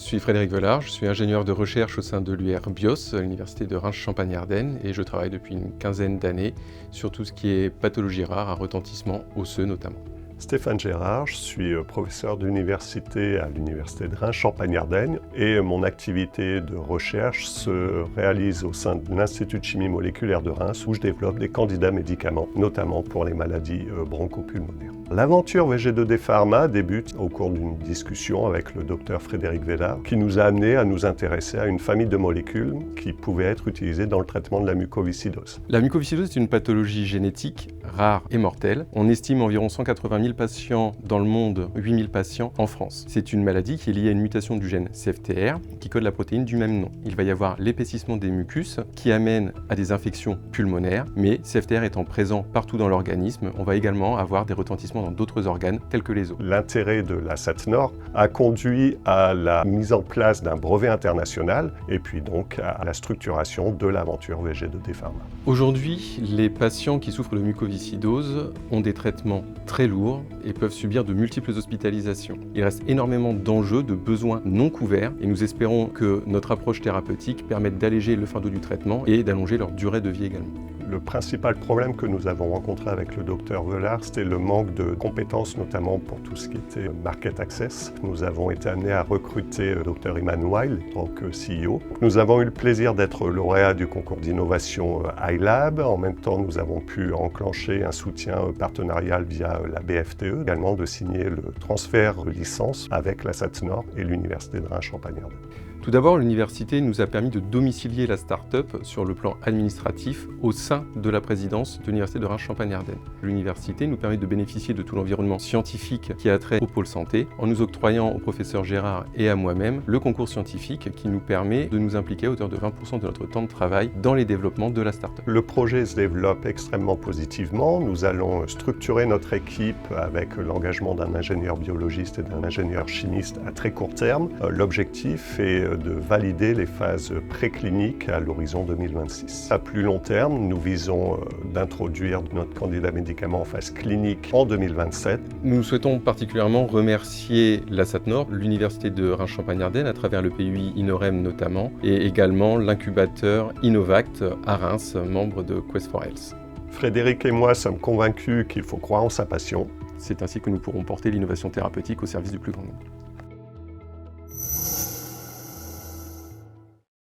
Je suis Frédéric Velard, je suis ingénieur de recherche au sein de l'UR BIOS, à l'Université de Reims-Champagne-Ardenne, et je travaille depuis une quinzaine d'années sur tout ce qui est pathologie rare à retentissement osseux notamment. Stéphane Gérard, je suis professeur d'université à l'Université de Reims-Champagne-Ardenne et mon activité de recherche se réalise au sein de l'Institut de chimie moléculaire de Reims où je développe des candidats médicaments, notamment pour les maladies bronchopulmonaires. L'aventure VG2D Pharma débute au cours d'une discussion avec le docteur Frédéric Velard qui nous a amené à nous intéresser à une famille de molécules qui pouvaient être utilisées dans le traitement de la mucoviscidose. La mucoviscidose est une pathologie génétique rare et mortelle. On estime environ 180 000 patients dans le monde, 8 000 patients en France. C'est une maladie qui est liée à une mutation du gène CFTR qui code la protéine du même nom. Il va y avoir l'épaississement des mucus qui amène à des infections pulmonaires, mais CFTR étant présent partout dans l'organisme, on va également avoir des retentissements dans d'autres organes tels que les os. L'intérêt de la SATNOR a conduit à la mise en place d'un brevet international et puis donc à la structuration de l'aventure VG2D Pharma. Aujourd'hui, les patients qui souffrent de mucoviscidose ont des traitements très lourds et peuvent subir de multiples hospitalisations. Il reste énormément d'enjeux, de besoins non couverts et nous espérons que notre approche thérapeutique permette d'alléger le fardeau du traitement et d'allonger leur durée de vie également. Le principal problème que nous avons rencontré avec le docteur Velard, c'était le manque de compétences, notamment pour tout ce qui était market access. Nous avons été amenés à recruter le docteur Emmanuel en tant que CEO. Nous avons eu le plaisir d'être lauréat du concours d'innovation iLab. En même temps, nous avons pu enclencher un soutien partenarial via la BFTE, également de signer le transfert de licence avec la SATNOR et l'Université de Reims-Champagne-Ardenne. Tout d'abord, l'université nous a permis de domicilier la start-up sur le plan administratif au sein de la présidence de l'Université de Reims-Champagne-Ardenne. L'université nous permet de bénéficier de tout l'environnement scientifique qui a trait au pôle santé, en nous octroyant au professeur Gérard et à moi-même le concours scientifique qui nous permet de nous impliquer à hauteur de 20% de notre temps de travail dans les développements de la start-up. Le projet se développe extrêmement positivement. Nous allons structurer notre équipe avec l'engagement d'un ingénieur biologiste et d'un ingénieur chimiste à très court terme. L'objectif est de valider les phases précliniques à l'horizon 2026. À plus long terme, nous visons d'introduire notre candidat médicament en phase clinique en 2027. Nous souhaitons particulièrement remercier la SATNOR, l'Université de Reims-Champagne-Ardenne à travers le PUI INOREM notamment, et également l'incubateur Innovact à Reims, membre de Quest for Health. Frédéric et moi sommes convaincus qu'il faut croire en sa passion. C'est ainsi que nous pourrons porter l'innovation thérapeutique au service du plus grand nombre.